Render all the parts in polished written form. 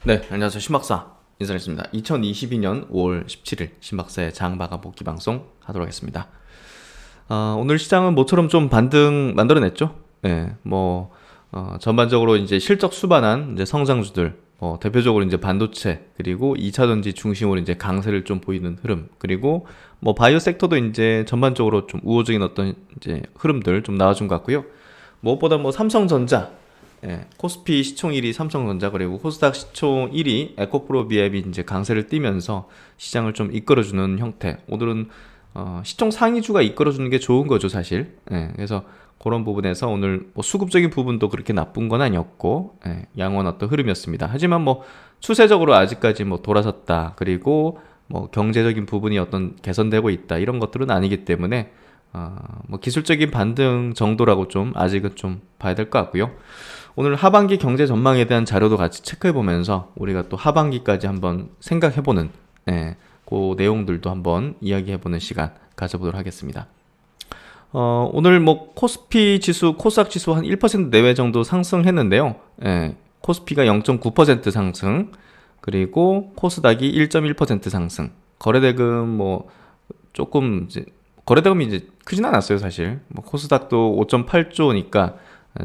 네, 안녕하세요. 신박사 인사드리겠습니다. 2022년 5월 17일 신박사의 장마감 복귀 방송 하도록 하겠습니다. 오늘 시장은 모처럼 좀 반등 만들어냈죠. 네, 전반적으로 이제 실적 수반한 이제 성장주들, 대표적으로 이제 반도체, 그리고 2차전지 중심으로 이제 강세를 좀 보이는 흐름, 그리고 바이오 섹터도 이제 전반적으로 좀 우호적인 어떤 이제 흐름들 좀 나와준 것 같고요. 무엇보다 삼성전자, 코스피 시총 1위 삼성전자, 그리고 코스닥 시총 1위 에코프로비앱이 이제 강세를 띠면서 시장을 좀 이끌어주는 형태. 오늘은 시총 상위주가 이끌어주는 게 좋은 거죠, 사실. 그래서 그런 부분에서 오늘 수급적인 부분도 그렇게 나쁜 건 아니었고, 양호한 어떤 흐름이었습니다. 하지만 추세적으로 아직까지 돌아섰다, 그리고 경제적인 부분이 어떤 개선되고 있다, 이런 것들은 아니기 때문에 기술적인 반등 정도라고 좀 아직은 좀 봐야 될 것 같고요. 오늘 하반기 경제 전망에 대한 자료도 같이 체크해보면서 우리가 또 하반기까지 한번 생각해보는, 그 내용들도 한번 이야기해보는 시간 가져보도록 하겠습니다. 오늘 코스피 지수, 코스닥 지수 한 1% 내외 정도 상승했는데요. 코스피가 0.9% 상승, 그리고 코스닥이 1.1% 상승. 거래대금 조금 이제 거래대금이 이제 크진 않았어요, 사실. 코스닥도 5.8조니까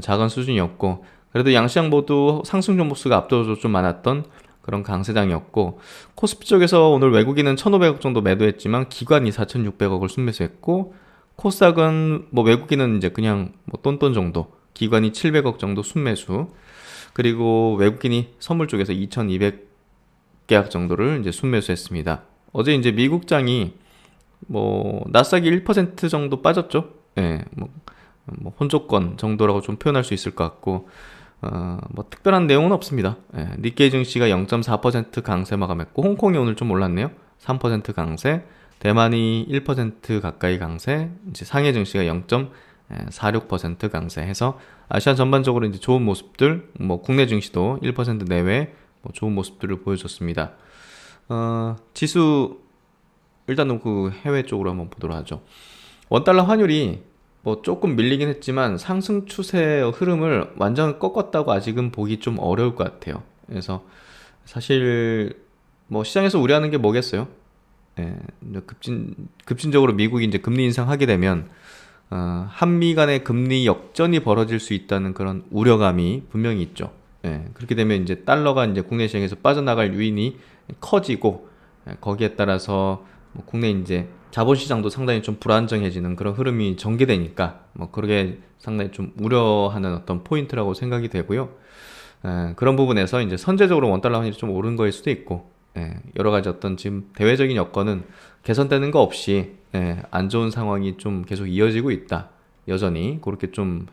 작은 수준이었고, 그래도 양시장 모두 상승 종목수가 압도적으로 좀 많았던 그런 강세장이었고, 코스피 쪽에서 오늘 외국인은 1,500억 정도 매도했지만 기관이 4,600억을 순매수했고, 코스닥은 외국인은 이제 그냥 똔똔 정도, 기관이 700억 정도 순매수, 그리고 외국인이 선물 쪽에서 2,200계약 정도를 이제 순매수했습니다. 어제 이제 미국장이 나스닥이 1% 정도 빠졌죠. 혼조권 정도라고 좀 표현할 수 있을 것 같고, 특별한 내용은 없습니다. 니케이 증시가 0.4% 강세 마감했고, 홍콩이 오늘 좀 올랐네요. 3% 강세, 대만이 1% 가까이 강세, 이제 상해 증시가 0.46% 강세해서 아시아 전반적으로 이제 좋은 모습들, 국내 증시도 1% 내외 좋은 모습들을 보여줬습니다. 지수 일단은 그 해외 쪽으로 한번 보도록 하죠. 원달러 환율이 조금 밀리긴 했지만 상승 추세의 흐름을 완전 꺾었다고 아직은 보기 좀 어려울 것 같아요. 그래서 사실 시장에서 우려하는 게 뭐겠어요? 급진적으로 미국이 이제 금리 인상하게 되면 한미 간의 금리 역전이 벌어질 수 있다는 그런 우려감이 분명히 있죠. 그렇게 되면 이제 달러가 이제 국내 시장에서 빠져나갈 요인이 커지고, 거기에 따라서 국내 이제 자본시장도 상당히 좀 불안정해지는 그런 흐름이 전개되니까 그게 상당히 좀 우려하는 어떤 포인트라고 생각이 되고요. 그런 부분에서 이제 선제적으로 원달러 환율이 좀 오른 거일 수도 있고, 여러 가지 어떤 지금 대외적인 여건은 개선되는 거 없이 안 좋은 상황이 좀 계속 이어지고 있다. 여전히 그렇게 좀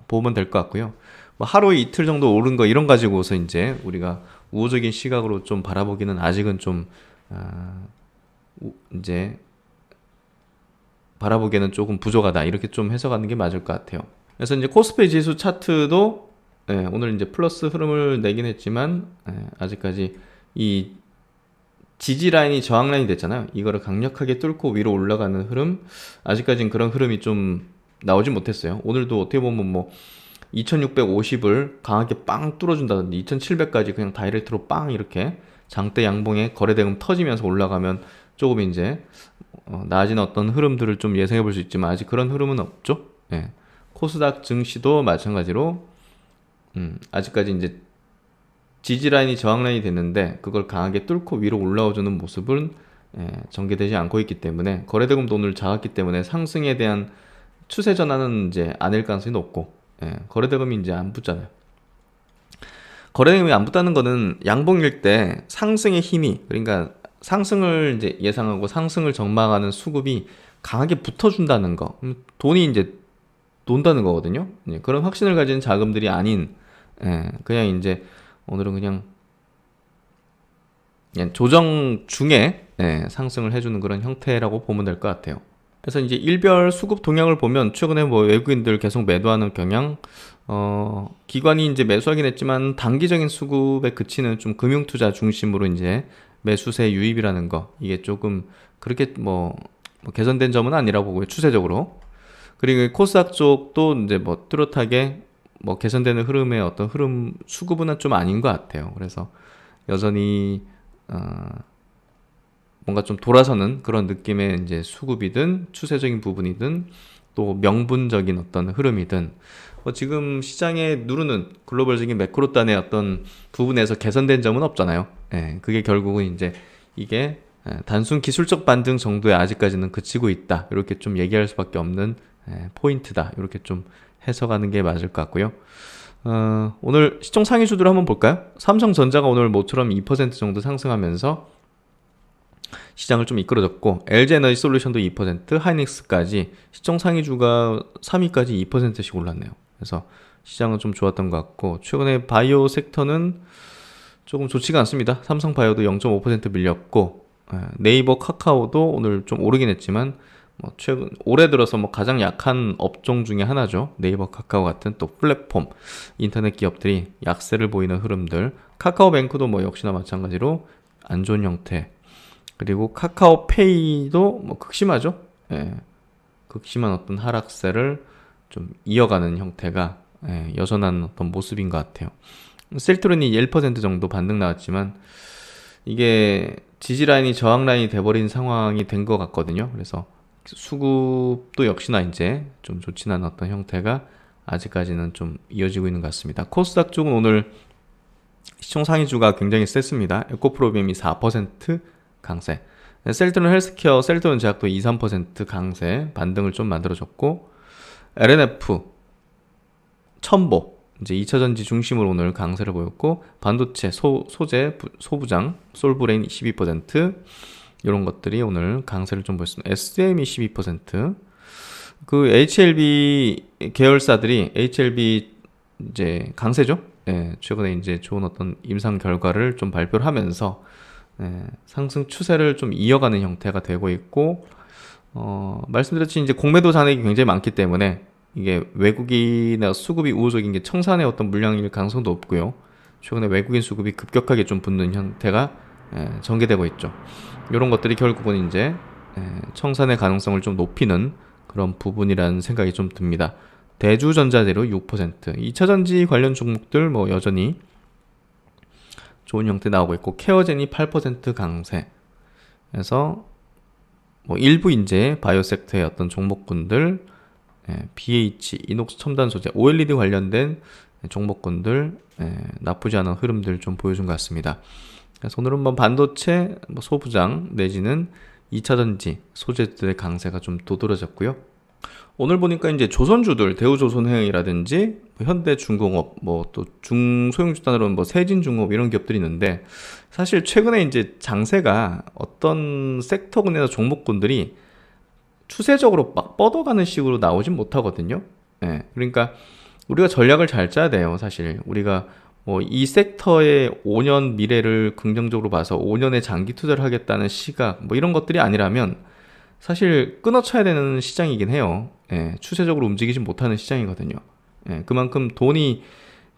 보면 될 것 같고요. 하루 이틀 정도 오른 거 이런 가지고서 이제 우리가 우호적인 시각으로 좀 바라보기는 아직은 좀 이제 바라보기에는 조금 부족하다, 이렇게 좀 해석하는 게 맞을 것 같아요. 그래서 이제 코스피 지수 차트도 오늘 이제 플러스 흐름을 내긴 했지만, 아직까지 이 지지 라인이 저항 라인이 됐잖아요. 이거를 강력하게 뚫고 위로 올라가는 흐름, 아직까지는 그런 흐름이 좀 나오지 못했어요. 오늘도 어떻게 보면 2650을 강하게 빵 뚫어준다든지 2700까지 그냥 다이렉트로 빵 이렇게 장대 양봉에 거래대금 터지면서 올라가면 조금 이제 나아진 어떤 흐름들을 좀 예상해 볼 수 있지만 아직 그런 흐름은 없죠. 코스닥 증시도 마찬가지로 아직까지 이제 지지 라인이 저항 라인이 됐는데 그걸 강하게 뚫고 위로 올라와주는 모습은 전개되지 않고 있기 때문에, 거래대금도 오늘 작았기 때문에 상승에 대한 추세 전환은 이제 아닐 가능성이 높고, 거래대금이 이제 안 붙잖아요. 거래대금이 안 붙다는 거는 양봉일 때 상승의 힘이, 그러니까 상승을 이제 예상하고 상승을 전망하는 수급이 강하게 붙어준다는 거, 돈이 이제 논다는 거거든요. 그런 확신을 가진 자금들이 아닌, 그냥 이제 오늘은 그냥 조정 중에 상승을 해주는 그런 형태라고 보면 될 것 같아요. 그래서 이제 일별 수급 동향을 보면 최근에 외국인들 계속 매도하는 경향, 기관이 이제 매수하긴 했지만 단기적인 수급에 그치는 좀 금융투자 중심으로 이제 매수세 유입이라는 거, 이게 조금 그렇게 개선된 점은 아니라고 보고요, 추세적으로. 그리고 코스닥 쪽도 이제 뚜렷하게 개선되는 흐름의 어떤 흐름 수급은 좀 아닌 것 같아요. 그래서 여전히 뭔가 좀 돌아서는 그런 느낌의 이제 수급이든 추세적인 부분이든 또 명분적인 어떤 흐름이든 지금 시장에 누르는 글로벌적인 매크로단의 어떤 부분에서 개선된 점은 없잖아요. 예, 그게 결국은 이제 이게 단순 기술적 반등 정도에 아직까지는 그치고 있다. 이렇게 좀 얘기할 수밖에 없는 포인트다. 이렇게 좀 해석하는 게 맞을 것 같고요. 오늘 시총 상위주들 한번 볼까요? 삼성전자가 오늘 모처럼 2% 정도 상승하면서 시장을 좀 이끌어줬고, LG에너지솔루션도 2%, 하이닉스까지 시총 상위주가 3위까지 2%씩 올랐네요. 그래서 시장은 좀 좋았던 것 같고, 최근에 바이오 섹터는 조금 좋지가 않습니다. 삼성바이오도 0.5% 밀렸고, 네이버 카카오도 오늘 좀 오르긴 했지만 최근 올해 들어서 가장 약한 업종 중에 하나죠. 네이버 카카오 같은 또 플랫폼 인터넷 기업들이 약세를 보이는 흐름들. 카카오뱅크도 역시나 마찬가지로 안 좋은 형태. 그리고 카카오페이도 극심하죠. 예, 극심한 어떤 하락세를 좀 이어가는 형태가 여전한 어떤 모습인 것 같아요. 셀트론이 1% 정도 반등 나왔지만 이게 지지라인이 저항라인이 돼버린 상황이 된 것 같거든요. 그래서 수급도 역시나 이제 좀 좋진 않은 어떤 형태가 아직까지는 좀 이어지고 있는 것 같습니다. 코스닥 쪽은 오늘 시총 상위주가 굉장히 셌습니다. 에코프로비엠이 4% 강세, 셀트론 헬스케어, 셀트론 제약도 2, 3% 강세 반등을 좀 만들어줬고, LNF, 첨보 이제 2차전지 중심으로 오늘 강세를 보였고, 반도체, 소재, 소부장, 솔브레인 12%, 이런 것들이 오늘 강세를 좀 보였습니다. SM이 12%, 그 HLB 계열사들이 HLB 이제 강세죠. 예, 최근에 이제 좋은 어떤 임상 결과를 좀 발표를 하면서 상승 추세를 좀 이어가는 형태가 되고 있고, 말씀드렸듯이 이제 공매도 잔액이 굉장히 많기 때문에 이게 외국인의 수급이 우호적인 게 청산의 어떤 물량일 가능성도 없고요. 최근에 외국인 수급이 급격하게 좀 붙는 형태가 전개되고 있죠. 이런 것들이 결국은 이제 청산의 가능성을 좀 높이는 그런 부분이라는 생각이 좀 듭니다. 대주전자재료 6%, 2차전지 관련 종목들 여전히 좋은 형태 나오고 있고, 케어젠이 8% 강세. 그래서 일부 이제 바이오 섹터의 어떤 종목군들, BH, 이녹스 첨단 소재, OLED 관련된 종목군들 나쁘지 않은 흐름들 좀 보여준 것 같습니다. 그래서 오늘은 반도체, 소부장 내지는 2차전지 소재들의 강세가 좀 도드라졌고요. 오늘 보니까 이제 조선주들, 대우조선해양이라든지 현대중공업, 또 중소형주단으로는 세진중공업 이런 기업들이 있는데, 사실 최근에 이제 장세가 어떤 섹터군에서 종목군들이 추세적으로 막 뻗어가는 식으로 나오진 못하거든요. 그러니까 우리가 전략을 잘 짜야 돼요. 사실 우리가 이 섹터의 5년 미래를 긍정적으로 봐서 5년의 장기 투자를 하겠다는 시각 이런 것들이 아니라면 사실 끊어쳐야 되는 시장이긴 해요. 추세적으로 움직이지 못하는 시장이거든요. 그만큼 돈이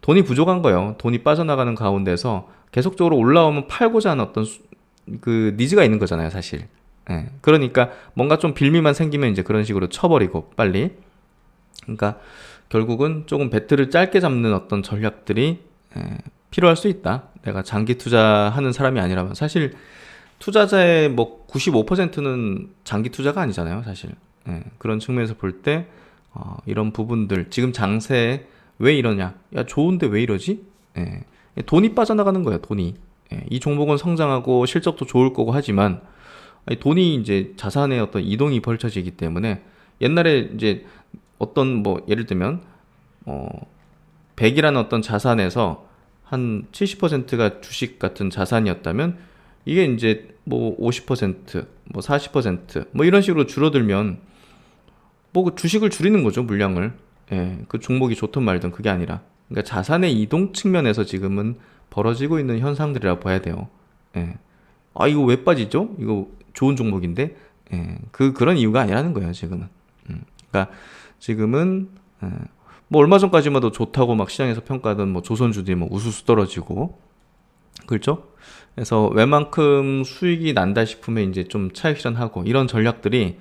부족한 거예요. 돈이 빠져나가는 가운데서 계속적으로 올라오면 팔고자 하는 어떤 그 니즈가 있는 거잖아요, 사실. 그러니까 뭔가 좀 빌미만 생기면 이제 그런 식으로 쳐버리고 빨리. 그러니까 결국은 조금 배트를 짧게 잡는 어떤 전략들이 필요할 수 있다. 내가 장기 투자하는 사람이 아니라면. 사실 투자자의 95%는 장기 투자가 아니잖아요, 사실. 그런 측면에서 볼 때 이런 부분들, 지금 장세 왜 이러냐? 야, 좋은데 왜 이러지? 돈이 빠져나가는 거예요, 돈이. 이 종목은 성장하고 실적도 좋을 거고 하지만 돈이 이제 자산의 어떤 이동이 벌쳐지기 때문에, 옛날에 이제 어떤 예를 들면 100이라는 어떤 자산에서 한 70%가 주식 같은 자산이었다면 이게 이제 50%, 40%, 이런 식으로 줄어들면 그 주식을 줄이는 거죠, 물량을. 그 종목이 좋든 말든 그게 아니라. 그러니까 자산의 이동 측면에서 지금은 벌어지고 있는 현상들이라고 봐야 돼요. 이거 왜 빠지죠? 이거 좋은 종목인데. 그런 이유가 아니라는 거예요, 지금은. 그러니까 지금은 얼마 전까지만 해도 좋다고 막 시장에서 평가하던 조선주들이 우수수 떨어지고, 그렇죠? 그래서 웬만큼 수익이 난다 싶으면 이제 좀 차익 실현하고, 이런 전략들이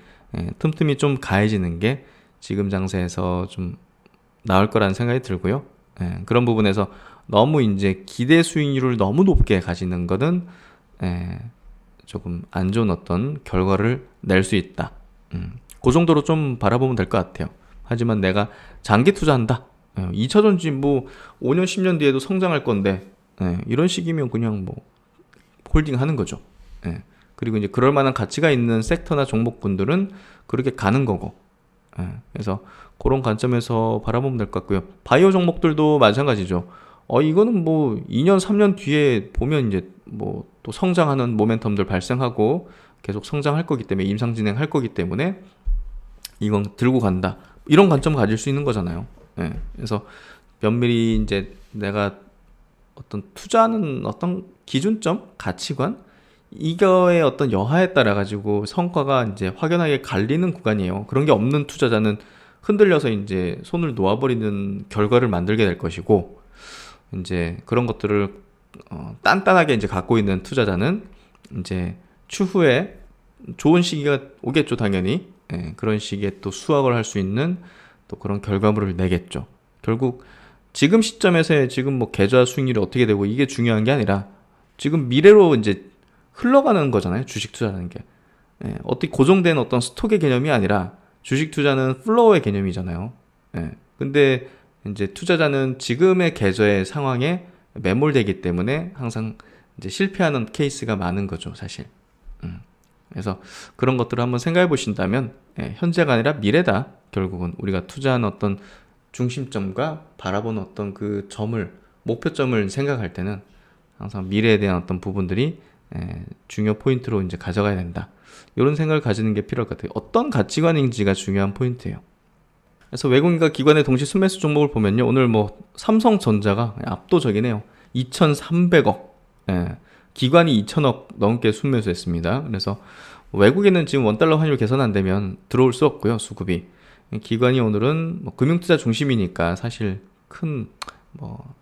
틈틈이 좀 가해지는 게 지금 장세에서 좀 나을 거라는 생각이 들고요. 그런 부분에서 너무 이제 기대 수익률을 너무 높게 가지는 거는 조금 안 좋은 어떤 결과를 낼 수 있다. 그 정도로 좀 바라보면 될 것 같아요. 하지만 내가 장기 투자한다. 2차전지 뭐 5년, 10년 뒤에도 성장할 건데 이런 식이면 그냥 뭐 홀딩 하는 거죠. 그리고 이제 그럴 만한 가치가 있는 섹터나 종목군들은 그렇게 가는 거고. 그래서 그런 관점에서 바라보면 될 것 같고요. 바이오 종목들도 마찬가지죠. 이거는 뭐 2년, 3년 뒤에 보면 이제 뭐 또 성장하는 모멘텀들 발생하고 계속 성장할 거기 때문에 임상 진행할 거기 때문에 이건 들고 간다. 이런 관점 가질 수 있는 거잖아요. 그래서 면밀히 이제 내가 어떤 투자하는 어떤 기준점, 가치관 이거의 어떤 여하에 따라 가지고 성과가 이제 확연하게 갈리는 구간이에요. 그런 게 없는 투자자는 흔들려서 이제 손을 놓아버리는 결과를 만들게 될 것이고, 이제 그런 것들을 단단하게 이제 갖고 있는 투자자는 이제 추후에 좋은 시기가 오겠죠, 당연히. 그런 시기에 또 수확을 할 수 있는 또 그런 결과물을 내겠죠. 결국 지금 시점에서의 지금 뭐 계좌 수익률이 어떻게 되고 이게 중요한 게 아니라 지금 미래로 이제 흘러가는 거잖아요. 주식 투자라는 게. 어떻게 고정된 어떤 스톡의 개념이 아니라 주식 투자는 플로어의 개념이잖아요. 근데 이제 투자자는 지금의 계좌의 상황에 매몰되기 때문에 항상 이제 실패하는 케이스가 많은 거죠, 사실. 그래서 그런 것들을 한번 생각해 보신다면 현재가 아니라 미래다. 결국은 우리가 투자한 어떤 중심점과 바라보는 어떤 그 점을 목표점을 생각할 때는 항상 미래에 대한 어떤 부분들이 중요 포인트로 이제 가져가야 된다. 이런 생각을 가지는 게 필요할 것 같아요. 어떤 가치관인지가 중요한 포인트예요. 그래서 외국인과 기관의 동시 순매수 종목을 보면요, 오늘 뭐 삼성전자가 압도적이네요. 2,300억. 기관이 2,000억 넘게 순매수했습니다. 그래서 외국인은 지금 원달러 환율 개선 안 되면 들어올 수 없고요, 수급이. 기관이 오늘은 뭐 금융투자 중심이니까 사실 큰 뭐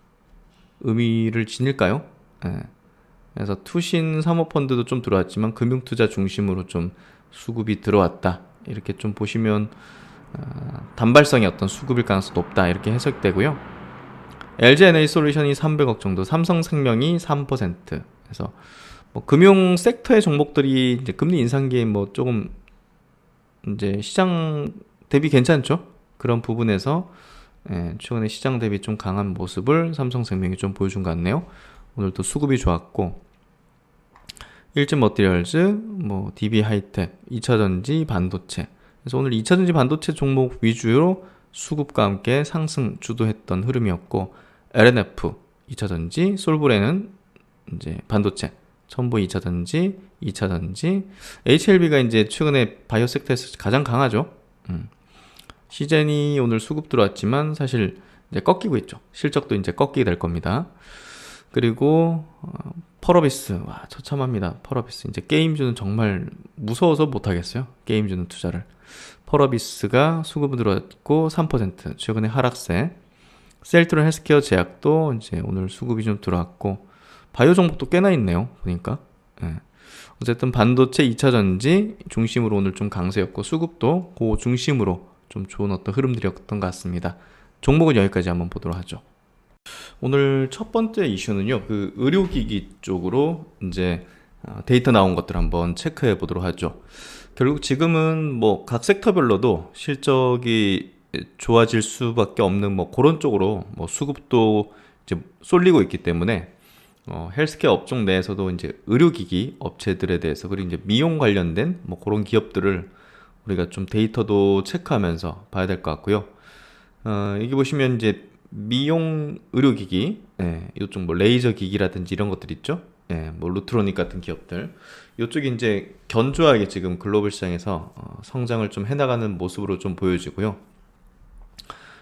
의미를 지닐까요? 그래서 투신 사모펀드도 좀 들어왔지만 금융투자 중심으로 좀 수급이 들어왔다. 이렇게 좀 보시면 단발성의 어떤 수급일 가능성이 높다. 이렇게 해석되고요. LG에너지솔루션이 300억 정도, 삼성생명이 3%. 그래서 뭐 금융 섹터의 종목들이 이제 금리 인상기에 뭐 조금 이제 시장 대비 괜찮죠? 그런 부분에서 최근에 시장 대비 좀 강한 모습을 삼성생명이 좀 보여준 것 같네요. 오늘도 수급이 좋았고, 일진머티리얼즈, 뭐 DB하이텍, 2차전지, 반도체. 그래서 오늘 2차전지 반도체 종목 위주로 수급과 함께 상승 주도했던 흐름이었고, LNF, 2차전지, 솔브레는 이제 반도체, 첨부 2차전지, 2차전지, HLB가 이제 최근에 바이오 섹터에서 가장 강하죠. 시젠이 오늘 수급 들어왔지만 사실 이제 꺾이고 있죠. 실적도 이제 꺾이게 될 겁니다. 그리고 펄어비스, 와 처참합니다. 펄어비스 이제 게임주는 정말 무서워서 못하겠어요. 게임주는 투자를. 펄어비스가 수급 들어왔고 3% 최근에 하락세. 셀트론 헬스케어 제약도 이제 오늘 수급이 좀 들어왔고, 바이오 종목도 꽤나 있네요, 보니까. 어쨌든 반도체 2차전지 중심으로 오늘 좀 강세였고, 수급도 그 중심으로 좀 좋은 어떤 흐름들이었던 것 같습니다. 종목은 여기까지 한번 보도록 하죠. 오늘 첫 번째 이슈는요, 그 의료기기 쪽으로 이제 데이터 나온 것들 한번 체크해 보도록 하죠. 결국 지금은 뭐 각 섹터별로도 실적이 좋아질 수밖에 없는 뭐 그런 쪽으로 뭐 수급도 이제 쏠리고 있기 때문에 헬스케어 업종 내에서도 이제 의료기기 업체들에 대해서, 그리고 이제 미용 관련된 뭐 그런 기업들을 우리가 좀 데이터도 체크하면서 봐야 될 것 같고요. 여기 보시면 이제 미용 의료기기, 이쪽 뭐 레이저 기기라든지 이런 것들 있죠. 뭐 루트로닉 같은 기업들, 이쪽이 이제 견조하게 지금 글로벌 시장에서 성장을 좀 해나가는 모습으로 좀 보여지고요.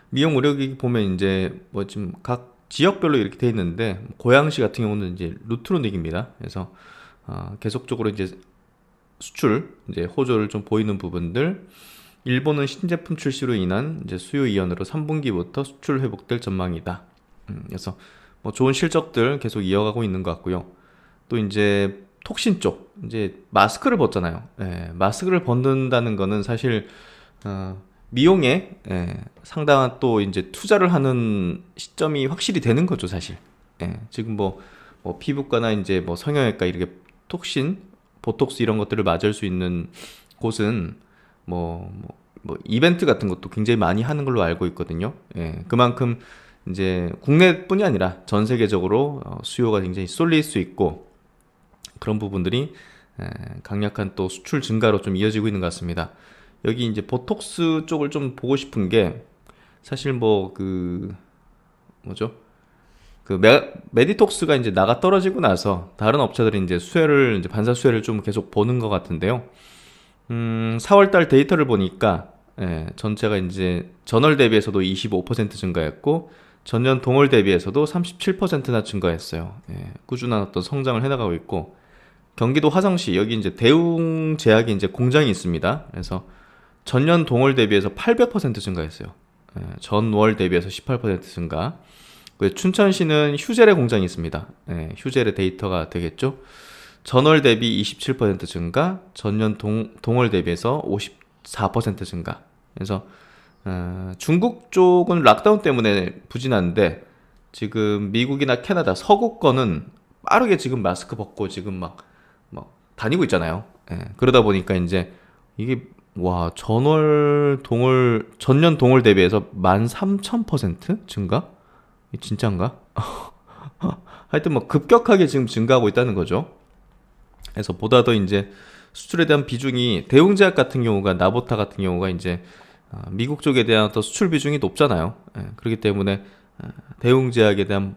미용 의료기기 보면 이제 뭐 지금 각 지역별로 이렇게 돼 있는데, 고양시 같은 경우는 이제 루트로닉입니다. 그래서 계속적으로 이제 수출 이제 호조를 좀 보이는 부분들, 일본은 신제품 출시로 인한 이제 수요 이연으로 3분기부터 수출 회복될 전망이다. 그래서 뭐 좋은 실적들 계속 이어가고 있는 것 같고요. 또 이제 톡신 쪽 이제 마스크를 벗잖아요. 마스크를 벗는다는 거는 사실 미용에 상당한 또 이제 투자를 하는 시점이 확실히 되는 거죠, 사실. 지금 뭐 피부과나 이제 뭐 성형외과 이렇게 톡신, 보톡스 이런 것들을 맞을 수 있는 곳은 뭐 이벤트 같은 것도 굉장히 많이 하는 걸로 알고 있거든요. 그만큼 이제 국내뿐이 아니라 전 세계적으로 수요가 굉장히 쏠릴 수 있고 그런 부분들이 강력한 또 수출 증가로 좀 이어지고 있는 것 같습니다. 여기 이제 보톡스 쪽을 좀 보고 싶은 게 사실 뭐죠? 메디톡스가 이제 나가 떨어지고 나서 다른 업체들이 이제 이제 반사 수혜를 좀 계속 보는 것 같은데요. 4월달 데이터를 보니까 전체가 이제 전월 대비해서도 25% 증가했고 전년 동월 대비해서도 37%나 증가했어요. 꾸준한 어떤 성장을 해나가고 있고 경기도 화성시 여기 이제 대웅제약이 이제 공장이 있습니다. 그래서 전년 동월 대비해서 800% 증가했어요. 전월 대비해서 18% 증가. 춘천시는 휴젤의 공장이 있습니다. 휴젤의 데이터가 되겠죠. 전월 대비 27% 증가, 전년 동월 대비해서 54% 증가. 그래서 중국 쪽은 락다운 때문에 부진한데 지금 미국이나 캐나다 서구권은 빠르게 지금 마스크 벗고 지금 막 다니고 있잖아요. 그러다 보니까 이제 이게 전년 동월 대비해서 13,000% 증가? 이게 진짜인가? 하여튼 뭐 급격하게 지금 증가하고 있다는 거죠. 그래서 보다 더 이제 수출에 대한 비중이 대웅제약 같은 경우가 나보타 같은 경우가 이제 미국 쪽에 대한 어떤 수출 비중이 높잖아요. 그렇기 때문에 대웅제약에 대한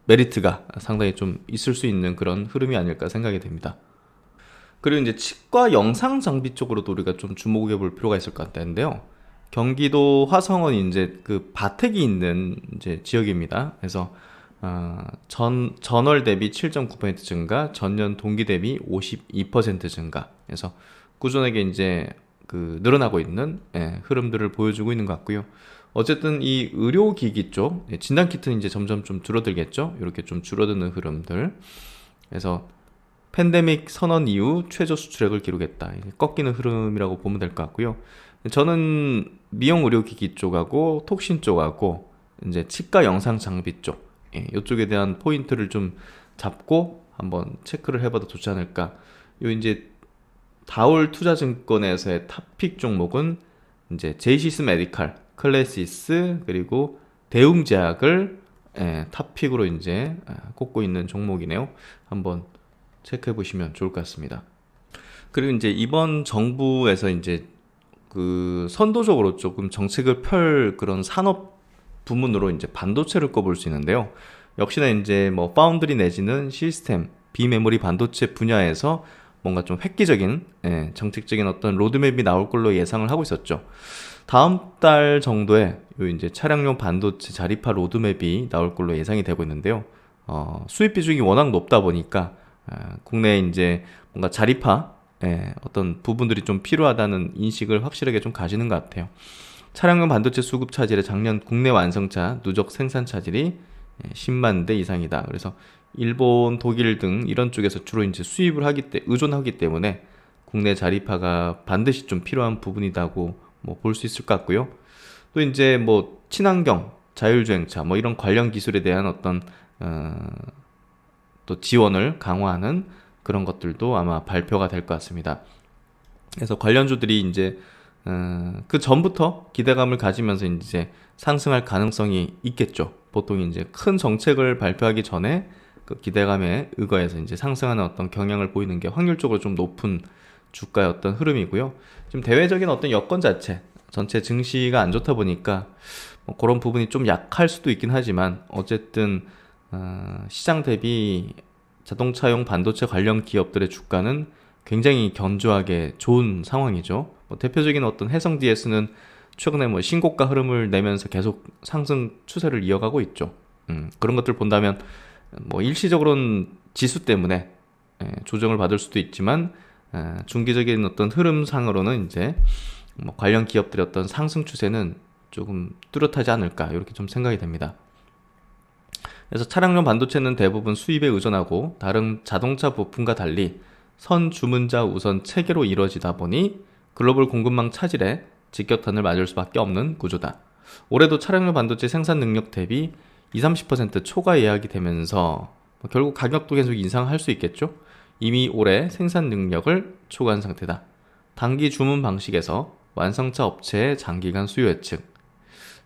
메리트가 상당히 좀 있을 수 있는 그런 흐름이 아닐까 생각이 됩니다. 그리고 이제 치과 영상 장비 쪽으로도 우리가 좀 주목해 볼 필요가 있을 것 같은데요. 경기도 화성은 이제 그 바텍이 있는 이제 지역입니다. 그래서 전월 대비 7.9% 증가, 전년 동기 대비 52% 증가. 그래서 꾸준하게 이제 늘어나고 있는 흐름들을 보여주고 있는 것 같고요. 어쨌든 이 의료기기 쪽 진단키트는 이제 점점 좀 줄어들겠죠. 이렇게 좀 줄어드는 흐름들. 그래서 팬데믹 선언 이후 최저 수출액을 기록했다. 꺾이는 흐름이라고 보면 될 것 같고요. 저는 미용 의료기기 쪽하고 톡신 쪽하고 이제 치과 영상 장비 쪽 이쪽에 대한 포인트를 좀 잡고 한번 체크를 해봐도 좋지 않을까. 요 이제 다올 투자증권에서의 탑픽 종목은 이제 제이시스 메디칼, 클래시스 그리고 대웅제약을 탑픽으로 이제 꼽고 있는 종목이네요. 한번 체크해 보시면 좋을 것 같습니다. 그리고 이제 이번 정부에서 이제 선도적으로 조금 정책을 펼 그런 산업 부문으로 이제 반도체를 꼽을 수 있는데요. 역시나 이제 뭐 파운드리 내지는 시스템, 비메모리 반도체 분야에서 뭔가 좀 획기적인 정책적인 어떤 로드맵이 나올 걸로 예상을 하고 있었죠. 다음 달 정도에 요 이제 차량용 반도체 자립화 로드맵이 나올 걸로 예상이 되고 있는데요. 수입 비중이 워낙 높다 보니까 국내에 이제 뭔가 자립화 어떤 부분들이 좀 필요하다는 인식을 확실하게 좀 가지는 것 같아요. 차량용 반도체 수급 차질의 작년 국내 완성차 누적 생산 차질이 10만 대 이상이다. 그래서 일본, 독일 등 이런 쪽에서 주로 이제 수입을 의존하기 때문에 국내 자립화가 반드시 좀 필요한 부분이라고 뭐 볼 수 있을 것 같고요. 또 이제 뭐 친환경, 자율주행차 뭐 이런 관련 기술에 대한 어떤 또 지원을 강화하는 그런 것들도 아마 발표가 될 것 같습니다. 그래서 관련주들이 이제 그 전부터 기대감을 가지면서 이제 상승할 가능성이 있겠죠. 보통 이제 큰 정책을 발표하기 전에 그 기대감에 의거해서 이제 상승하는 어떤 경향을 보이는 게 확률적으로 좀 높은 주가의 어떤 흐름이고요. 지금 대외적인 어떤 여건 자체, 전체 증시가 안 좋다 보니까 뭐 그런 부분이 좀 약할 수도 있긴 하지만 어쨌든 시장 대비 자동차용 반도체 관련 기업들의 주가는 굉장히 견조하게 좋은 상황이죠. 뭐 대표적인 어떤 해성 DS는 최근에 뭐 신고가 흐름을 내면서 계속 상승 추세를 이어가고 있죠. 그런 것들 본다면 뭐 일시적으로는 지수 때문에 조정을 받을 수도 있지만 중기적인 어떤 흐름상으로는 이제 뭐 관련 기업들의 어떤 상승 추세는 조금 뚜렷하지 않을까 이렇게 좀 생각이 됩니다. 그래서 차량용 반도체는 대부분 수입에 의존하고 다른 자동차 부품과 달리 선 주문자 우선 체계로 이루어지다 보니 글로벌 공급망 차질에 직격탄을 맞을 수밖에 없는 구조다. 올해도 차량용 반도체 생산 능력 대비 20-30% 초과 예약이 되면서 결국 가격도 계속 인상할 수 있겠죠. 이미 올해 생산 능력을 초과한 상태다. 단기 주문 방식에서 완성차 업체의 장기간 수요 예측,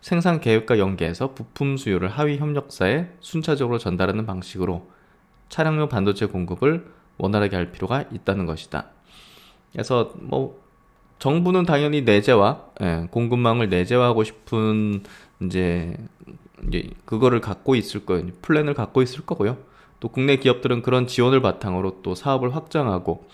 생산 계획과 연계해서 부품 수요를 하위 협력사에 순차적으로 전달하는 방식으로 차량용 반도체 공급을 원활하게 할 필요가 있다는 것이다. 그래서 정부는 당연히 내재화, 공급망을 내재화하고 싶은 이제 그거를 갖고 있을 거예요. 플랜을 갖고 있을 거고요. 또 국내 기업들은 그런 지원을 바탕으로 또 사업을 확장하고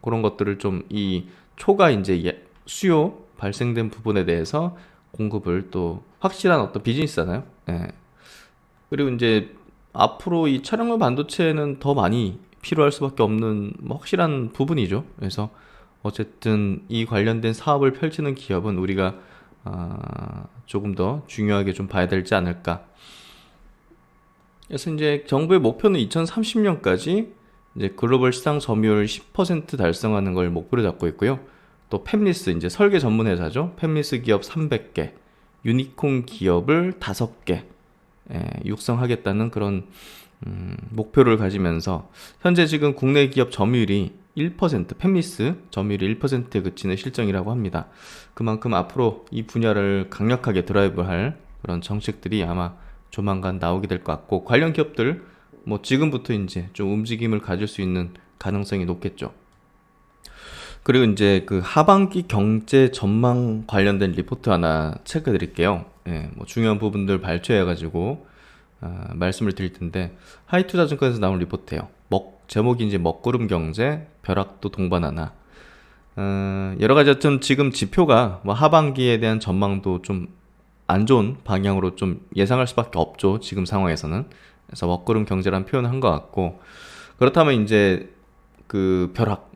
그런 것들을 좀 이 초과 이제 수요 발생된 부분에 대해서 공급을 또 확실한 어떤 비즈니스잖아요. 그리고 이제 앞으로 이 차량용 반도체는 더 많이 필요할 수밖에 없는 확실한 부분이죠. 그래서 어쨌든 이 관련된 사업을 펼치는 기업은 우리가 조금 더 중요하게 좀 봐야 되지 않을까. 그래서 이제 정부의 목표는 2030년까지 이제 글로벌 시장 점유율 10% 달성하는 걸 목표로 잡고 있고요. 또 팹리스, 이제 설계 전문 회사죠. 팹리스 기업 300개, 유니콘 기업을 5개 육성하겠다는 그런 목표를 가지면서 현재 지금 국내 기업 점유율이 1%, 팹리스 점유율이 1%에 그치는 실정이라고 합니다. 그만큼 앞으로 이 분야를 강력하게 드라이브할 그런 정책들이 아마 조만간 나오게 될 것 같고, 관련 기업들 지금부터 이제 좀 움직임을 가질 수 있는 가능성이 높겠죠. 그리고 이제 그 하반기 경제 전망 관련된 리포트 하나 체크해 드릴게요. 중요한 부분들 발췌해가지고 말씀을 드릴 텐데, 하이투자증권에서 나온 리포트예요. 제목이 이제 먹구름 경제, 벼락도 동반하나. 여러 가지 지금 지표가 하반기에 대한 전망도 좀 안 좋은 방향으로 좀 예상할 수밖에 없죠. 지금 상황에서는. 그래서 먹구름 경제라는 표현을 한 것 같고, 그렇다면 이제 그 벼락,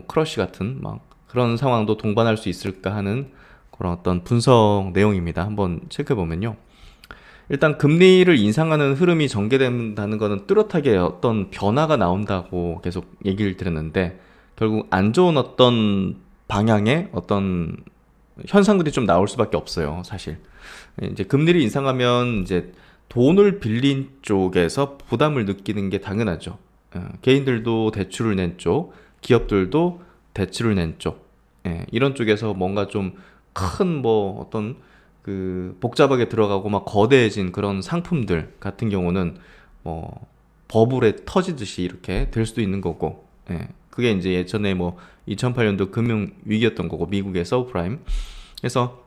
크러쉬 같은 그런 상황도 동반할 수 있을까 하는 그런 어떤 분석 내용입니다. 한번 체크해 보면요. 일단 금리를 인상하는 흐름이 전개된다는 것은 뚜렷하게 어떤 변화가 나온다고 계속 얘기를 드렸는데, 결국 안 좋은 어떤 방향의 어떤 현상들이 좀 나올 수밖에 없어요, 사실. 이제 금리를 인상하면 이제 돈을 빌린 쪽에서 부담을 느끼는 게 당연하죠. 개인들도 대출을 낸 쪽, 기업들도 대출을 낸 쪽, 이런 쪽에서 뭔가 좀 큰 어떤 그 복잡하게 들어가고 거대해진 그런 상품들 같은 경우는 버블에 터지듯이 이렇게 될 수도 있는 거고, 그게 이제 예전에 2008년도 금융 위기였던 거고, 미국의 서브프라임. 그래서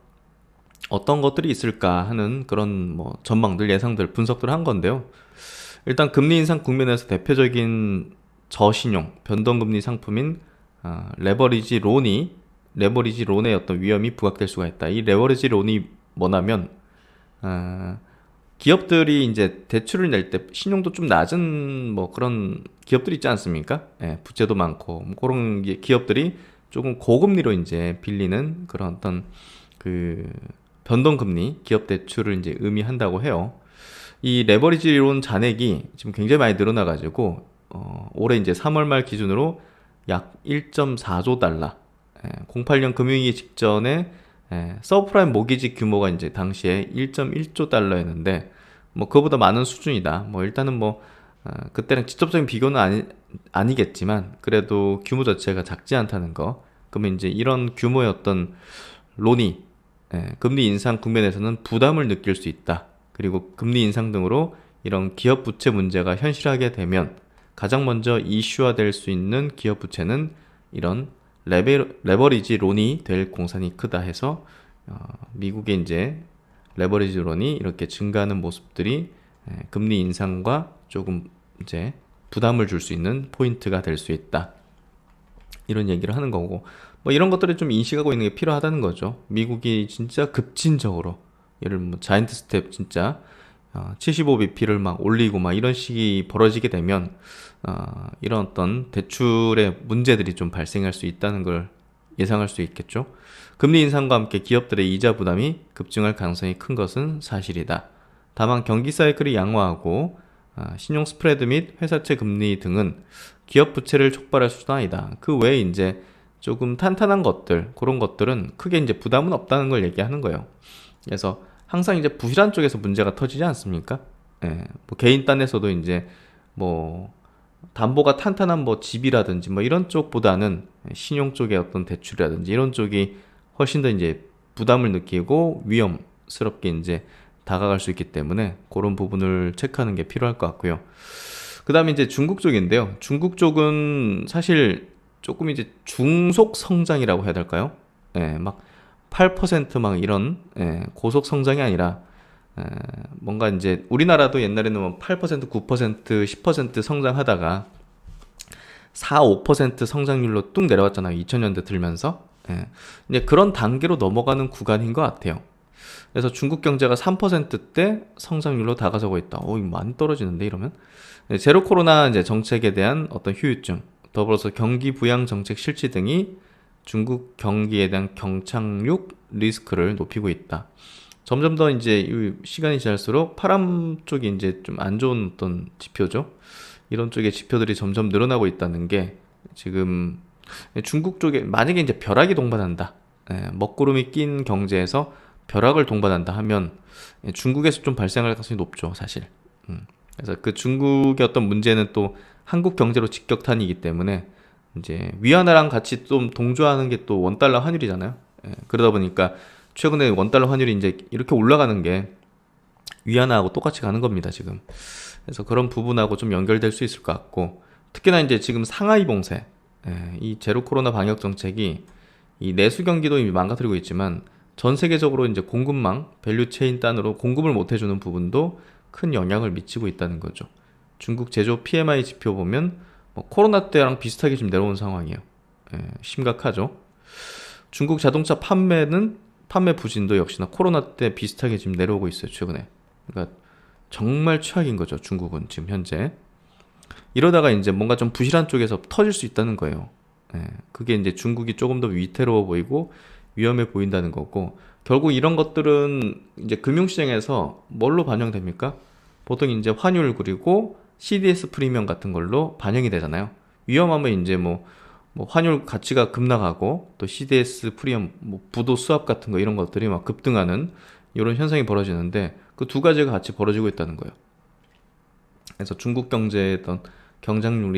어떤 것들이 있을까 하는 그런 전망들, 예상들, 분석들을 한 건데요. 일단 금리 인상 국면에서 대표적인 저신용, 변동금리 상품인 레버리지 론의 어떤 위험이 부각될 수가 있다. 이 레버리지 론이 뭐냐면, 기업들이 이제 대출을 낼 때 신용도 좀 낮은 그런 기업들이 있지 않습니까? 부채도 많고 그런 기업들이 조금 고금리로 이제 빌리는 그런 어떤 그 변동금리 기업 대출을 이제 의미한다고 해요. 이 레버리지론 잔액이 지금 굉장히 많이 늘어나가지고 올해 이제 3월 말 기준으로 약 1.4조 달러. 08년 금융위기 직전에 서브프라임 모기지 규모가 이제 당시에 1.1조 달러였는데 그거보다 많은 수준이다. 일단은 그때랑 직접적인 비교는 아니겠지만 그래도 규모 자체가 작지 않다는 거. 그러면 이제 이런 규모의 어떤 론이 금리 인상 국면에서는 부담을 느낄 수 있다. 그리고 금리 인상 등으로 이런 기업 부채 문제가 현실화하게 되면 가장 먼저 이슈화될 수 있는 기업 부채는 이런 레버리지 론이 될 공산이 크다 해서 미국의 이제 레버리지 론이 이렇게 증가하는 모습들이 금리 인상과 조금 이제 부담을 줄 수 있는 포인트가 될 수 있다. 이런 얘기를 하는 거고, 이런 것들을 좀 인식하고 있는 게 필요하다는 거죠. 미국이 진짜 급진적으로, 예를 들면 자이언트 스텝 진짜 75bp를 올리고 이런 식이 벌어지게 되면 이런 어떤 대출의 문제들이 좀 발생할 수 있다는 걸 예상할 수 있겠죠. 금리 인상과 함께 기업들의 이자 부담이 급증할 가능성이 큰 것은 사실이다. 다만 경기 사이클이 양호하고 신용 스프레드 및 회사채 금리 등은 기업 부채를 촉발할 수는 아니다. 그 외에 이제 조금 탄탄한 것들, 그런 것들은 크게 이제 부담은 없다는 걸 얘기하는 거예요. 그래서 항상 이제 부실한 쪽에서 문제가 터지지 않습니까? 예, 뭐 개인 딴에서도 이제 뭐 담보가 탄탄한 뭐 집이라든지 뭐 이런 쪽보다는 신용 쪽의 어떤 대출이라든지 이런 쪽이 훨씬 더 이제 부담을 느끼고 위험스럽게 이제 다가갈 수 있기 때문에 그런 부분을 체크하는 게 필요할 것 같고요. 그 다음에 이제 중국 쪽인데요. 중국 쪽은 사실 조금 이제 중속 성장이라고 해야 될까요? 예, 막 8%막 이런 고속 성장이 아니라 뭔가 이제 우리나라도 옛날에는 뭐 8%, 9%, 10% 성장하다가 4, 5% 성장률로 뚝 내려왔잖아요. 2000년대 들면서. 이제 그런 단계로 넘어가는 구간인 것 같아요. 그래서 중국 경제가 3%대 성장률로 다가서고 있다. 이거 많이 떨어지는데 이러면. 제로 코로나 이제 정책에 대한 어떤 휴유증, 더불어서 경기 부양 정책 실지 등이 중국 경기에 대한 경착륙 리스크를 높이고 있다. 점점 더 이제 시간이 지날수록 파람 쪽이 이제 좀 안 좋은 어떤 지표죠. 이런 쪽의 지표들이 점점 늘어나고 있다는 게 지금 중국 쪽에 만약에 이제 벼락이 동반한다. 먹구름이 낀 경제에서 벼락을 동반한다 하면 중국에서 좀 발생할 가능성이 높죠, 사실. 그래서 그 중국의 어떤 문제는 또 한국 경제로 직격탄이기 때문에 이제 위안화랑 같이 좀 동조하는 게 또 원달러 환율이잖아요. 그러다 보니까 최근에 원달러 환율이 이제 이렇게 올라가는 게 위안화하고 똑같이 가는 겁니다, 지금. 그래서 그런 부분하고 좀 연결될 수 있을 것 같고, 특히나 이제 지금 상하이 봉쇄, 이 제로 코로나 방역 정책이 이 내수 경기도 이미 망가뜨리고 있지만 전 세계적으로 이제 공급망, 밸류 체인 단으로 공급을 못 해주는 부분도 큰 영향을 미치고 있다는 거죠. 중국 제조 PMI 지표 보면 뭐 코로나 때랑 비슷하게 지금 내려온 상황이에요. 심각하죠. 중국 자동차 판매 부진도 역시나 코로나 때 비슷하게 지금 내려오고 있어요, 최근에. 그러니까 정말 최악인 거죠, 중국은 지금 현재. 이러다가 이제 뭔가 좀 부실한 쪽에서 터질 수 있다는 거예요. 그게 이제 중국이 조금 더 위태로워 보이고 위험해 보인다는 거고, 결국 이런 것들은 이제 금융시장에서 뭘로 반영됩니까? 보통 이제 환율 그리고 CDS 프리미엄 같은 걸로 반영이 되잖아요. 위험하면 이제 뭐 환율 가치가 급락하고 또 CDS 프리미엄, 뭐 부도 수합 같은 거 이런 것들이 막 급등하는 이런 현상이 벌어지는데 그 두 가지가 같이 벌어지고 있다는 거예요. 그래서 중국 경제의 어떤 경쟁력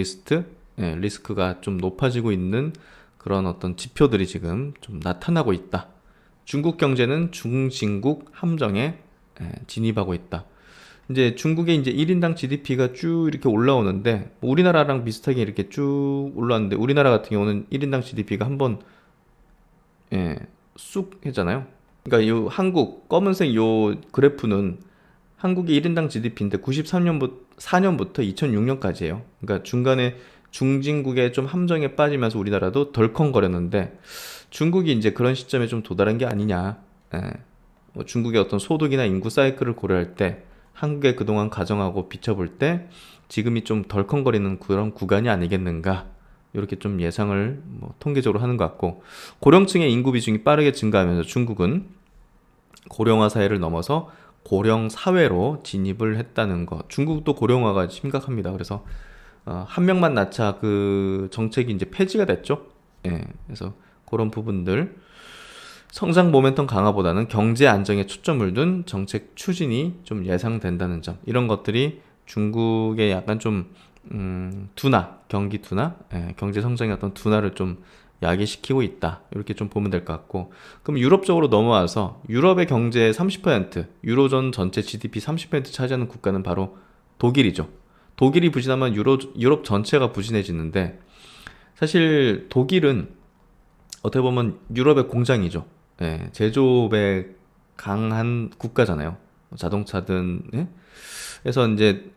리스크가 좀 높아지고 있는 그런 어떤 지표들이 지금 좀 나타나고 있다. 중국 경제는 중진국 함정에 진입하고 있다. 이제 중국의 이제 1인당 GDP가 쭉 이렇게 올라오는데 뭐 우리나라랑 비슷하게 이렇게 쭉 올라왔는데 우리나라 같은 경우는 1인당 GDP가 한번 쑥 했잖아요. 그러니까 요 한국 검은색 요 그래프는 한국의 1인당 GDP인데 4년부터 2006년까지예요. 그러니까 중간에 중진국의 좀 함정에 빠지면서 우리나라도 덜컹거렸는데 중국이 이제 그런 시점에 좀 도달한 게 아니냐. 뭐 중국의 어떤 소득이나 인구 사이클을 고려할 때 한국의 그동안 가정하고 비춰볼 때 지금이 좀 덜컹거리는 그런 구간이 아니겠는가. 이렇게 좀 예상을 뭐 통계적으로 하는 것 같고, 고령층의 인구 비중이 빠르게 증가하면서 중국은 고령화 사회를 넘어서 고령 사회로 진입을 했다는 거. 중국도 고령화가 심각합니다. 그래서 한 명만 낳자 그 정책이 이제 폐지가 됐죠. 그래서 그런 부분들, 성장 모멘텀 강화보다는 경제 안정에 초점을 둔 정책 추진이 좀 예상된다는 점, 이런 것들이 중국의 약간 좀 경기 둔화, 경제 성장의 어떤 둔화를 좀 야기시키고 있다. 이렇게 좀 보면 될 것 같고, 그럼 유럽 쪽으로 넘어와서 유럽의 경제의 30%, 유로존 전체 GDP 30% 차지하는 국가는 바로 독일이죠. 독일이 부진하면 유럽 전체가 부진해지는데, 사실 독일은 어떻게 보면 유럽의 공장이죠. 제조업에 강한 국가잖아요. 자동차든. 그래서 이제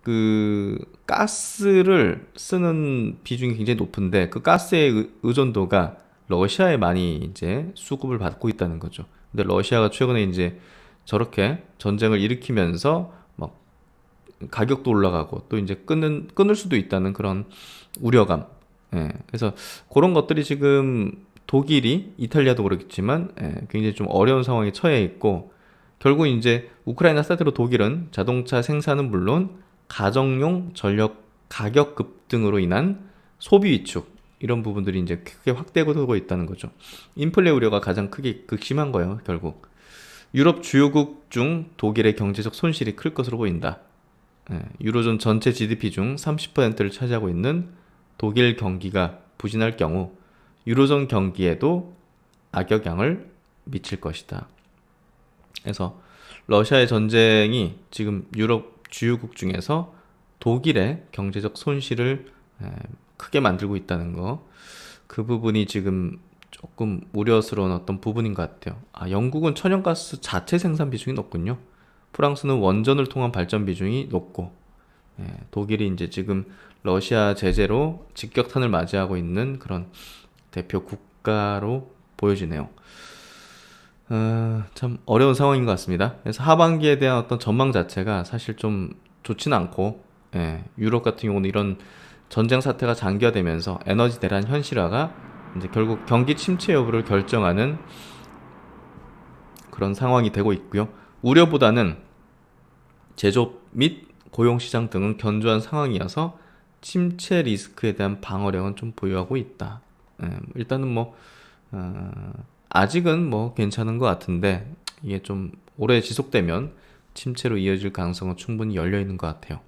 그 가스를 쓰는 비중이 굉장히 높은데 그 가스의 의존도가 러시아에 많이 이제 수급을 받고 있다는 거죠. 근데 러시아가 최근에 이제 저렇게 전쟁을 일으키면서 막 가격도 올라가고 또 이제 끊을 수도 있다는 그런 우려감. 그래서 그런 것들이 지금 독일이, 이탈리아도 그렇겠지만 굉장히 좀 어려운 상황에 처해 있고, 결국 이제 우크라이나 사태로 독일은 자동차 생산은 물론 가정용 전력 가격 급등으로 인한 소비 위축, 이런 부분들이 이제 크게 확대되고 있다는 거죠. 인플레 우려가 가장 크게 극심한 거예요, 결국. 유럽 주요국 중 독일의 경제적 손실이 클 것으로 보인다. 유로존 전체 GDP 중 30%를 차지하고 있는 독일 경기가 부진할 경우 유로존 경기에도 악영향을 미칠 것이다. 그래서 러시아의 전쟁이 지금 유럽 주요국 중에서 독일의 경제적 손실을 크게 만들고 있다는 거, 그 부분이 지금 조금 우려스러운 어떤 부분인 것 같아요. 영국은 천연가스 자체 생산 비중이 높군요. 프랑스는 원전을 통한 발전 비중이 높고, 독일이 이제 지금 러시아 제재로 직격탄을 맞이하고 있는 그런 대표 국가로 보여지네요. 참 어려운 상황인 것 같습니다. 그래서 하반기에 대한 어떤 전망 자체가 사실 좀 좋지는 않고, 유럽 같은 경우는 이런 전쟁 사태가 장기화되면서 에너지 대란 현실화가 이제 결국 경기 침체 여부를 결정하는 그런 상황이 되고 있고요. 우려보다는 제조업 및 고용시장 등은 견조한 상황이어서 침체 리스크에 대한 방어력은 좀 보유하고 있다. 일단은 아직은 괜찮은 것 같은데, 이게 좀 오래 지속되면 침체로 이어질 가능성은 충분히 열려 있는 것 같아요.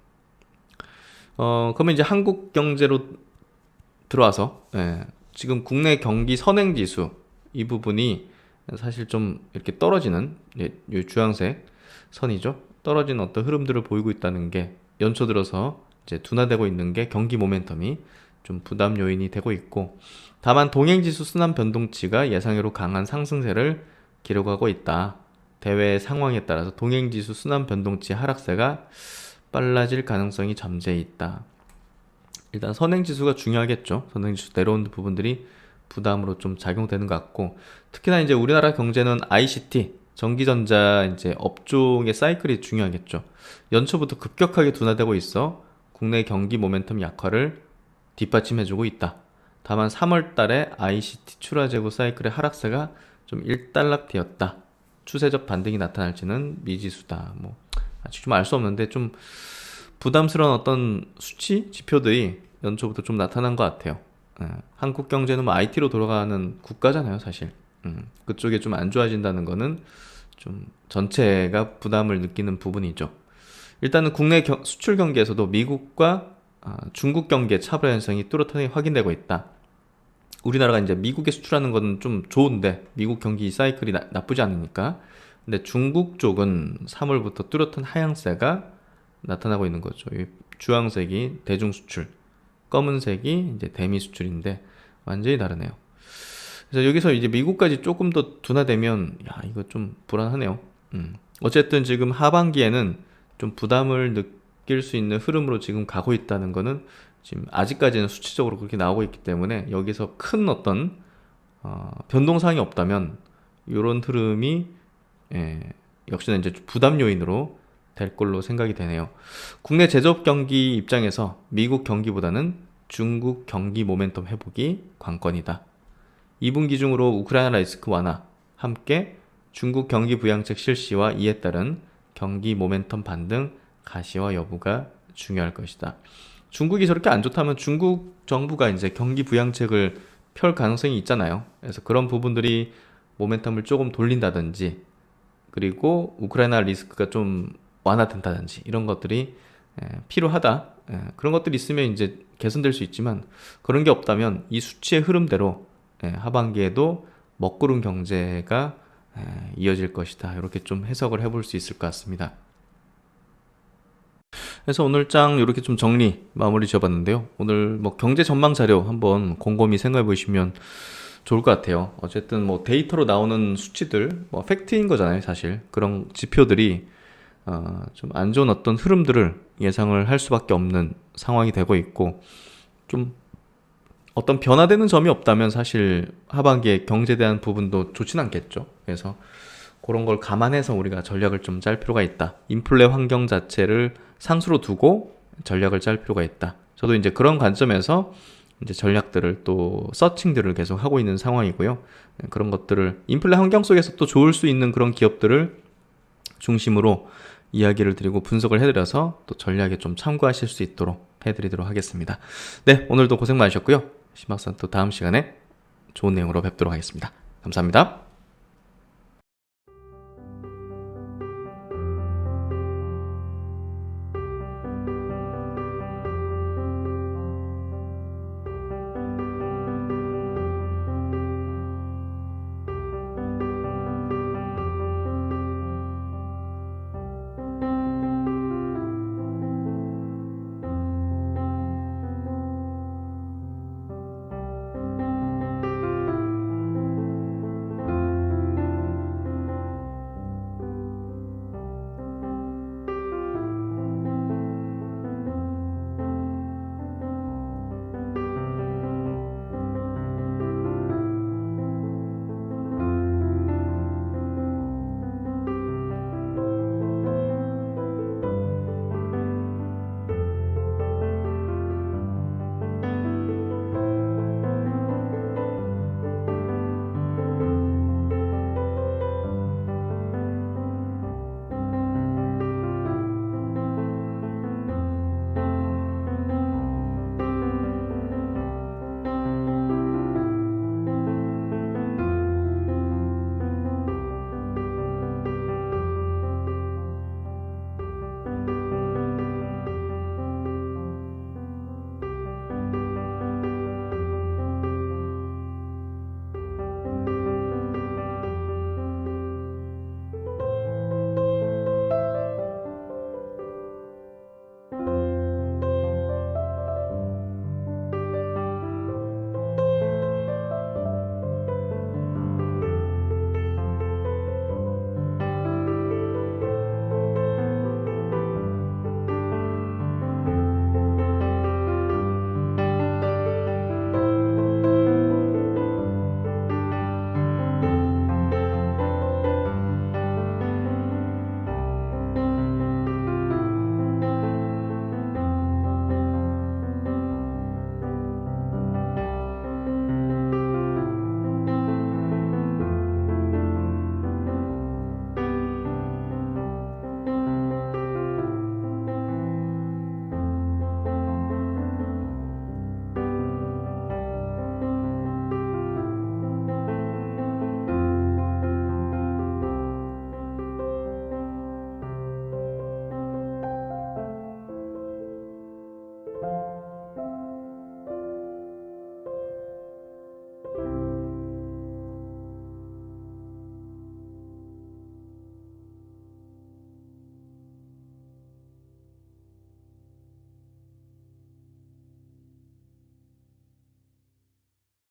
그러면 이제 한국 경제로 들어와서, 지금 국내 경기 선행지수 이 부분이 사실 좀 이렇게 떨어지는, 이 주황색 선이죠. 떨어지는 어떤 흐름들을 보이고 있다는 게 연초 들어서 이제 둔화되고 있는 게 경기 모멘텀이 좀 부담 요인이 되고 있고, 다만 동행지수 순환 변동치가 예상외로 강한 상승세를 기록하고 있다. 대외 상황에 따라서 동행지수 순환 변동치 하락세가 빨라질 가능성이 잠재해 있다. 일단 선행지수가 중요하겠죠. 선행지수 내려오는 부분들이 부담으로 좀 작용되는 것 같고, 특히나 이제 우리나라 경제는 ICT, 전기전자 이제 업종의 사이클이 중요하겠죠. 연초부터 급격하게 둔화되고 있어 국내 경기 모멘텀 약화를 뒷받침해주고 있다. 다만 3월 달에 ICT 출하 재고 사이클의 하락세가 좀 일단락되었다. 추세적 반등이 나타날지는 미지수다. 아직 좀 알 수 없는데 좀 부담스러운 어떤 수치, 지표들이 연초부터 좀 나타난 것 같아요. 한국 경제는 IT로 돌아가는 국가잖아요, 사실. 그쪽에 좀 안 좋아진다는 거는 좀 전체가 부담을 느끼는 부분이죠. 일단은 국내 수출 경기에서도 미국과 중국 경기의 차별 현상이 뚜렷하게 확인되고 있다. 우리나라가 이제 미국에 수출하는 건 좀 좋은데, 미국 경기 사이클이 나쁘지 않으니까. 근데 중국 쪽은 3월부터 뚜렷한 하향세가 나타나고 있는 거죠. 이 주황색이 대중 수출, 검은색이 이제 대미 수출인데 완전히 다르네요. 그래서 여기서 이제 미국까지 조금 더 둔화되면, 이거 좀 불안하네요. 어쨌든 지금 하반기에는 좀 부담을 느낄 수 있는 흐름으로 지금 가고 있다는 거는 지금 아직까지는 수치적으로 그렇게 나오고 있기 때문에, 여기서 큰 어떤 변동사항이 없다면 이런 흐름이 역시나 이제 부담 요인으로 될 걸로 생각이 되네요. 국내 제조업 경기 입장에서 미국 경기보다는 중국 경기 모멘텀 회복이 관건이다. 2분기 중으로 우크라이나 리스크 완화, 함께 중국 경기 부양책 실시와 이에 따른 경기 모멘텀 반등 가시화 여부가 중요할 것이다. 중국이 저렇게 안 좋다면 중국 정부가 이제 경기 부양책을 펼 가능성이 있잖아요. 그래서 그런 부분들이 모멘텀을 조금 돌린다든지, 그리고 우크라이나 리스크가 좀 완화된다든지, 이런 것들이 필요하다. 그런 것들이 있으면 이제 개선될 수 있지만, 그런 게 없다면 이 수치의 흐름대로 하반기에도 먹구름 경제가 이어질 것이다. 이렇게 좀 해석을 해볼 수 있을 것 같습니다. 그래서 오늘 장 이렇게 좀 마무리 지어봤는데요. 오늘 경제 전망 자료 한번 곰곰이 생각해 보시면 좋을 것 같아요. 어쨌든 데이터로 나오는 수치들, 팩트인 거잖아요, 사실. 그런 지표들이 좀 안 좋은 어떤 흐름들을 예상을 할 수밖에 없는 상황이 되고 있고, 좀 어떤 변화되는 점이 없다면 사실 하반기에 경제에 대한 부분도 좋진 않겠죠. 그래서 그런 걸 감안해서 우리가 전략을 좀 짤 필요가 있다. 인플레 환경 자체를 상수로 두고 전략을 짤 필요가 있다. 저도 이제 그런 관점에서 이제 전략들을 또 서칭들을 계속 하고 있는 상황이고요. 그런 것들을 인플레 환경 속에서 또 좋을 수 있는 그런 기업들을 중심으로 이야기를 드리고 분석을 해드려서 또 전략에 좀 참고하실 수 있도록 해드리도록 하겠습니다. 네, 오늘도 고생 많으셨고요. 신박사 또 다음 시간에 좋은 내용으로 뵙도록 하겠습니다. 감사합니다.